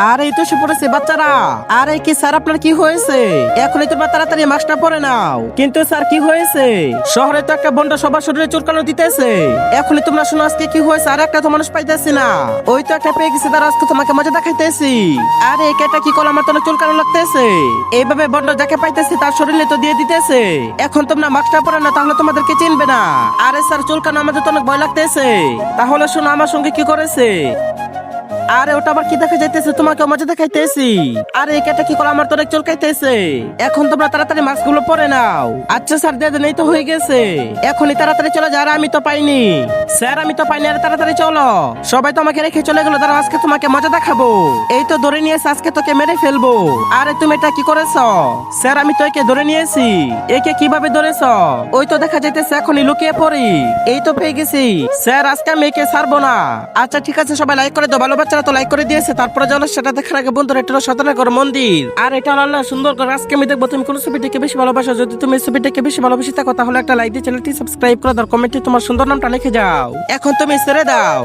আর এই তো এসে পড়েছে বাচ্চারা। আরে কি স্যার আপনার কি হয়েছে? এখনই তোমরা তাড়াতাড়ি মাস্কটা পরে নাও। কিন্তু স্যার কি হয়েছে? শহরে তো একটা বন্ডা সবার শরীরে চুলকানো দিতেছে। এখনই তোমরা শোনো আজকে কি হয়েছে। আর একটা তো মানুষ পাইতেছি না। ওই তো একটা পেয়ে গেছে, তার আজকে তোমাকে মজা দেখাইতেছি। আরে এটা কি করলো, আমার তো অনেক চুলকানো লাগতেছে। এইভাবে বন্ড যাকে পাইতেছি তার শরীরে তো দিয়ে দিতেছে। এখন তোমরা মাস্কটা পরে না, তাহলে তোমাদেরকে চিনবে না। আরে স্যার চুলকানো আমাদের তো অনেক ভয় লাগতেছে। তাহলে শোনো আমার সঙ্গে কি করেছে। আরে ওটা আবার কি দেখা যাইতেছে, তোমাকে মজা দেখাইতেছি। আরে এটা কি করে, আমার তো অনেক চুলকাইতেছে। এখন তোমরা তাড়াতাড়ি মাস্ক গুলো পরে নাও। আচ্ছা স্যার দিয়ে দেন, এই তো হয়ে গেছে। এখনই তাড়াতাড়ি চলে যা। আর আমি তো পাইনি স্যার, আমি তো পাইনি। আরে তাড়াতাড়ি চলো, সবাই তো আমাকে রেখে চলে গেল। দাঁড়া আজকে তোমাকে মজা দেখাবো। এই তো ধরে নিয়েছে, আজকে তোকে মেরে ফেলবো। আরে তুমি এটা কি করেছো? স্যার আমি তো একে ধরে নিয়েছি। একে কিভাবে ধরেছ? ওই তো দেখা যাইতেছে, এখনই লুকিয়ে পড়ি। এই তো পেয়ে গেছি। স্যার আজকে আমি একে ছাড়বো না। আচ্ছা ঠিক আছে, সবাই লাইক করে দাও। ভালো বাচ্চারা তো লাইক করে দিয়েছে। তারপরে চলো সেটা দেখার আগে বন্ধুরা, এটা হলো শতানাগর মন্দির। আর এটা হলো আল্লাহ সুন্দর করে। আজকে আমি দেখবো তুমি কোন ছবিটাকে বেশি ভালোবাসো। যদি তুমি এই ছবিটাকে বেশি ভালোবেসে থাকো তাহলে একটা লাইক দিয়ে চ্যানেলটি সাবস্ক্রাইব করে দাও। কমেন্টে তোমার সুন্দর নামটা লিখে যাও। এখন তুমি ছেড়ে দাও।